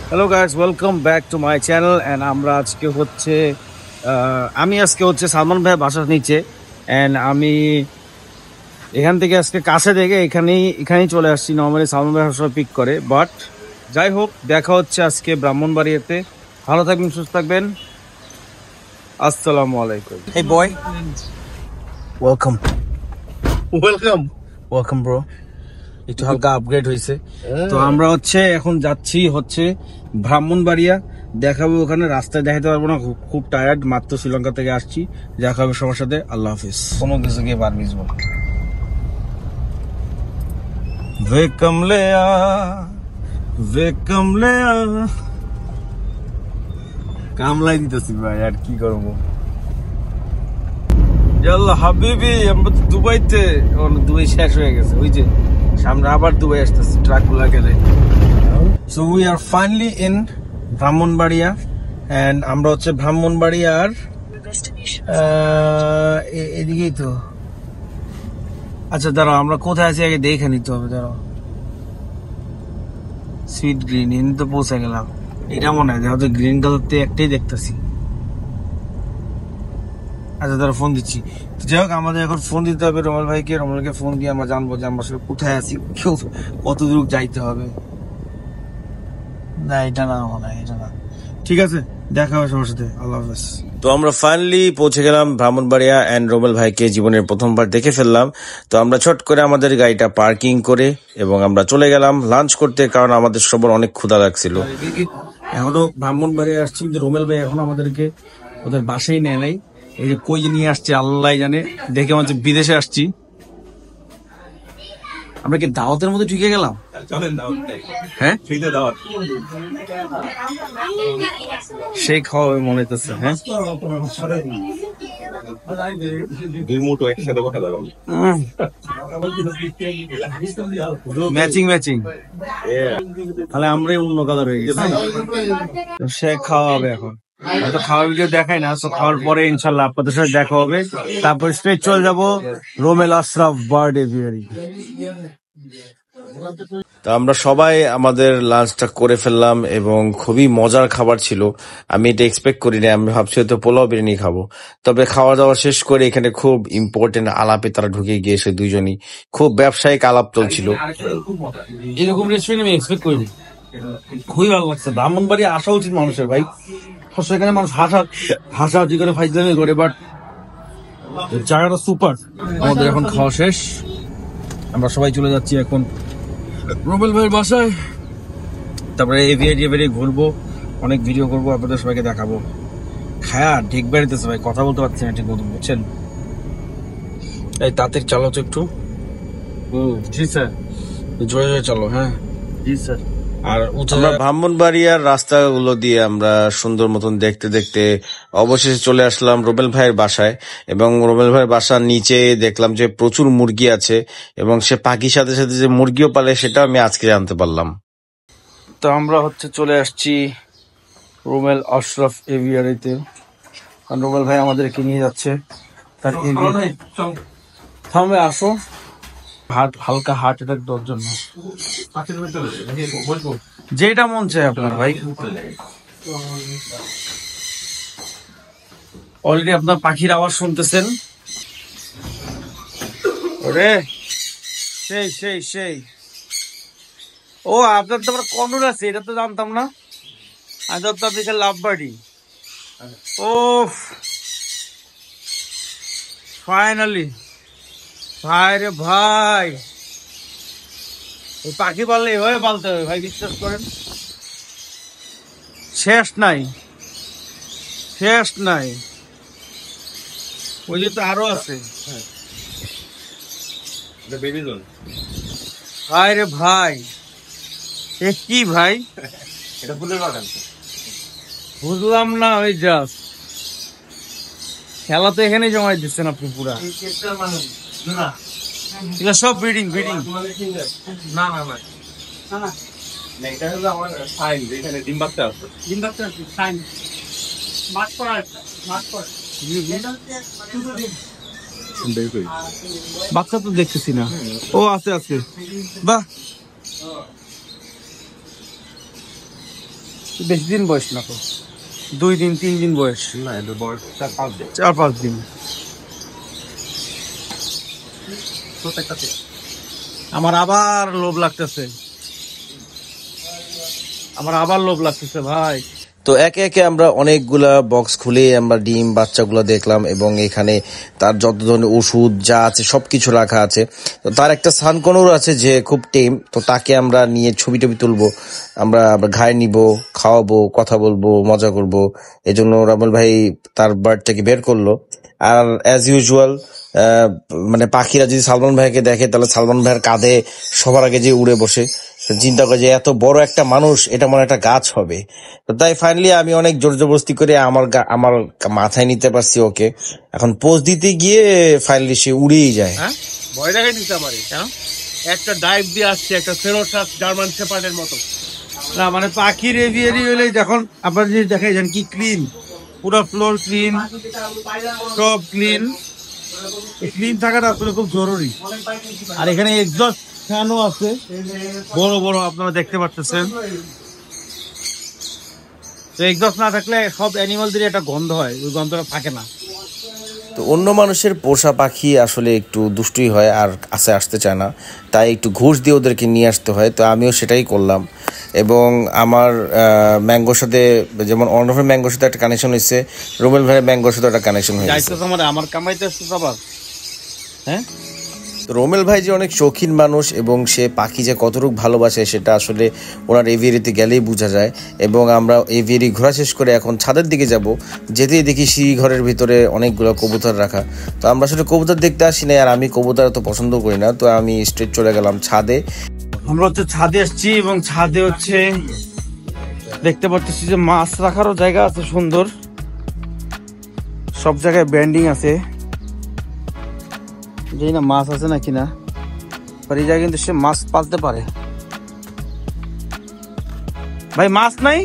Hello guys, welcome back to my channel. And আমরা আজকে হচ্ছে সালমান ভাইয়ের বাসার নিচে। অ্যান্ড আমি এখান থেকে আজকে কাছে থেকে এখানেই চলে আসছি। নর্মালি সালমান ভাই সবসময় পিক করে, বাট যাই হোক, দেখা হচ্ছে আজকে ব্রাহ্মণবাড়িয়াতে। ভালো থাকবেন, সুস্থ থাকবেন। আসসালামু আলাইকুম। Hey boy, welcome. Welcome bro. একটু হালকা আপগ্রেড হয়েছে। তো আমরা এখন যাচ্ছি ব্রাহ্মণবাড়িয়া। দেখাবো ওখানে, রাস্তায় দেখাতে পারবো না, খুব টায়ার্ড, মাত্র শ্রীলঙ্কা থেকে আসছি। দেখা হবে সবার সাথে। আল্লাহ হাফিজ। কোনো কিছু গিয়ে পারবি বল। वे कमले কামলাই দিতেছি ভাই, আর কি করবো। হাবিবি, আমরা তো দুবাইতে, দুবাই শেষ হয়ে গেছে। ওই যে সামনে আবার দুবাই আসতেছি ট্রাক গুলা গেলে। So we are finally in Brahmanbaria. And আমরা ব্রাহ্মণবাড়িয়ার এদিকেই তো। আচ্ছা দাঁড়াও, আমরা কোথায় আছি আগে দেখে নিতে হবে। দাঁড়াও, সুইট গ্রিন ইন তো পৌঁছে গেলাম। এটা মনে হয় হয়তো গ্রিন কালার তে একটাই দেখতেছি। আচ্ছা তারা ফোন দিচ্ছি। যাই হোক, আমাদের এখন ফোন দিতে হবে রমল ভাইকে। রমলকে ফোন দিয়ে আমরা জানবো যে আমরা আসলে কোথায় আছি, কত দূর যাইতে হবে। না এটা না, মনে হয় এটা না। ঠিক আছে, দেখা হবে সবার সাথে। আল্লাহ হাফেজ। তো আমরা ফাইনালি পৌঁছে গেলাম ব্রাহ্মণবাড়িয়া এন্ড রোমেল ভাইকে জীবনের প্রথমবার দেখে ফেললাম। তো আমরা ছট করে আমাদের গাড়িটা পার্কিং করে এবং আমরা চলে গেলাম লাঞ্চ করতে, কারণ আমাদের সবার অনেক ক্ষুধা লাগছিল। এখনো ব্রাহ্মণবাড়িয়া আসছি, কিন্তু রোমেল ভাই এখন আমাদেরকে ওদের বাসায় নেয় নাই। এই যে কই নিয়ে আসছে আল্লাহ জানে, দেখে মনে হচ্ছে বিদেশে আসছি। আমরা কি দাওয়াতের মধ্যে ঢুকে গেলাম? হ্যাঁ, সেই খাওয়া মনে হইতেছে। হ্যাঁ, ম্যাচিং তাহলে আমরাই অন্য কালার হয়ে গেছি। সে খাওয়া হবে এখন। হয়তো খাওয়ার ভিডিও দেখাই না, তো খাওয়ার পরে ইনশাল্লাহ আপনাদের সাথে দেখা হবে। তারপর স্ট্রেট চলে যাবো রোমেল আশরাফ বার্থডে বিয়ারি। তো আমরা সবাই আমাদের লাঞ্চটা করে ফেললাম এবং খুবই মজার খাবার ছিল। আমি এটা এক্সপেক্ট করিনি, আমি ভাবছি হয়তো পোলাও বিরিয়ানি খাবো। তবে খাওয়া দাওয়া শেষ করে এখানে খুব ইম্পর্টেন্ট আলাপে তারা ঢুকে গিয়েছে। দুইজনই খুব ব্যবসায়িক আলাপ চলছিল। এরকম রেস্টুরেন্ট আমি এক্সপেক্ট করিনি, খুবই ভালো লাগছে। ব্রাহ্মণবাড়ি আসা উচিত মানুষের ভাই। সেখানে মানুষ হাসাহাসি করে, ফাইজলামি করে, বাট জায়গাটা সুপার। আমাদের এখন খাওয়া শেষ, আমরা সবাই চলে যাচ্ছি এখন রোবেল ভাইয়ের বাসায়। তারপরে এভিয়ারি ঘুরবো, অনেক ভিডিও করবো, আপনাদের সবাইকে দেখাবো। খায়া ঠিক বেড়িতেছে ভাই, কথা বলতে পারছি না ঠিক মতো, বুঝছেন? এই তাড়াতাড়ি চালাও তো একটু। জি স্যার, জোরে জোরে চালো। হ্যাঁ জি স্যার। আর আমরা ব্রাহ্মণবাড়িয়ার রাস্তাগুলো দিয়ে আমরা সুন্দর মতন দেখতে দেখতে অবশেষে চলে আসলাম রোবেল ভাইয়ের বাসায়। এবং রোবেল ভাইয়ের বাসার নিচে দেখলাম যে প্রচুর মুরগি আছে এবং সে পাখির সাথে সাথে যে মুরগিও পালে, সেটা আমি আজকে জানতে পারলাম। তো আমরা চলে আসছি রোমেল আশরাফ এভিয়ারিতে। রোমেল ভাই আমাদেরকে নিয়ে যাচ্ছে তার থামবে। আসো, হালকা হার্ট অ্যাটাক দেওয়ার জন্য, যেটা মন চায় আপনার ভাই। অলরেডি আপনার পাখির আওয়াজ শুনতেছেন। ওরে সেই ও, আপনার তো আবার কন্ডোর আছে, এটা তো জানতাম না। আমি তো আপনি লাভ বার্ডি। ও ফাইনালি ভাই রে ভাই, ওই পাখি পাললে এভাবে পালতে হবে ভাই, বিশ্বাস করেন। শেষ নাই, ওই যে তো আরো আছে। ভাই রে ভাই, এ কি ভাই, এটা ফুলের বাগান বুঝলাম না। ওই জাস্ট খেলা তো এখানেই জমাই দিচ্ছেন আপনি পুরা। এগুলো সব ব্রিডিং না। এটা হলো আমার সাইন, এখানে ডিম বাচ্চা আছে। সাইন মাছ করা বাচ্চা তো দেখতেছি না। ও আছে, বাহ। বেশি দিন বয়স না তো, 2 দিন 3 দিন বয়স, না এদের বয়স 4-5 দিন। 4-5 দিন। আমার আবার লোভ লাগতেছে, ভাই। তো একে একে আমরা অনেকগুলা বক্স খুলে আমরা ডিম বাচ্চাগুলো দেখলাম এবং এখানে তার যত ধরনের ওষুধ যা আছে সবকিছু রাখা আছে। তো তার একটা সানকনুর আছে যে খুব টেম, তো তাকে আমরা নিয়ে ছবি টবি তুলবো, আমরা ঘাড়ে নিব, খাওয়াবো, কথা বলবো, মজা করব। এজন্য রামল ভাই তার বার্ডটাকে বের করলো। আর অ্যাজ ইউজুয়াল মানে পাখিরা যদি সালমান ভাইকে দেখে তাহলে সালমান ভাইয়ের কাঁধে সবার আগে যে উড়ে বসে, চিন্তা করে যে এত বড় একটা মানুষ, এটা মনে একটা গাছ হবে। তো তাই ফাইনালি আমি অনেক জোর জবরদস্তি করে আমার মাথায় নিতে পারছি ওকে। এখন পোজ দিতে গিয়ে ফাইনালি সে উড়েই যায়। হ্যাঁ, ভয় দেখাই দিতে পারি কেন? একটা ডাইভ দিয়ে আসছে, একটা ফেরোসাস জার্মান শেপার্ডের মতো। না মানে পাখির এভিয়ারি হলে যখন আপনারা যদি দেখাই যান কি ক্লিন, পুরো ফ্লোর ক্লিন, সব ক্লিন। ক্লিন থাকাটা আসলে খুব জরুরি। আর এখানে এক্সস্ট ফ্যানও আছে, বড় বড়, আপনারা দেখতে পাচ্ছেন। তো এক্সস্ট না থাকলে সব অ্যানিমালদের একটা গন্ধ হয়, ওই গন্ধটা থাকে না। তো অন্য মানুষের পোষা পাখি আসলে একটু দুষ্টুই হয় আর কাছে আসতে চায় না, তাই একটু ঘুষ দিয়ে ওদেরকে নিয়ে আসতে হয়। তো আমিও সেটাই করলাম এবং আমার ম্যাঙ্গোর সাথে, যেমন অর্ণবের ম্যাঙ্গোর সাথে একটা কানেকশন হয়েছে, রুবেল ভাইয়ের ম্যাঙ্গোর সাথে একটা কানেকশন হয়েছে। আমার কামাইতে আসছে সবার। হ্যাঁ, রোমেল ভাই যে অনেক শৌখিন মানুষ এবং সে পাখি যে কতটুকু ভালোবাসে সেটা আসলে ওনার এভিয়ারিতে গেলেই বোঝা যায়। এবং আমরা এভিয়ারি ঘোরা শেষ করে এখন ছাদের দিকে যাব, যেতেই দেখি সিঁড়ি ঘরের ভিতরে অনেকগুলো কবুতর রাখা। তো আমরা আসলে কবুতর দেখতে আসি না, আর আমি কবুতর এত পছন্দ করি না, তো আমি স্ট্রেট চলে গেলাম ছাদে। আমরা হচ্ছে ছাদে আসছি এবং ছাদে হচ্ছে দেখতে পাচ্ছি যে মাছ রাখারও জায়গা আছে সুন্দর, সব জায়গায় ব্যান্ডিং আছে। জানি না মাছ আছে নাকি না, এই জায়গায় কিন্তু সে মাছ পালতে পারে। ভাই মাছ নাই?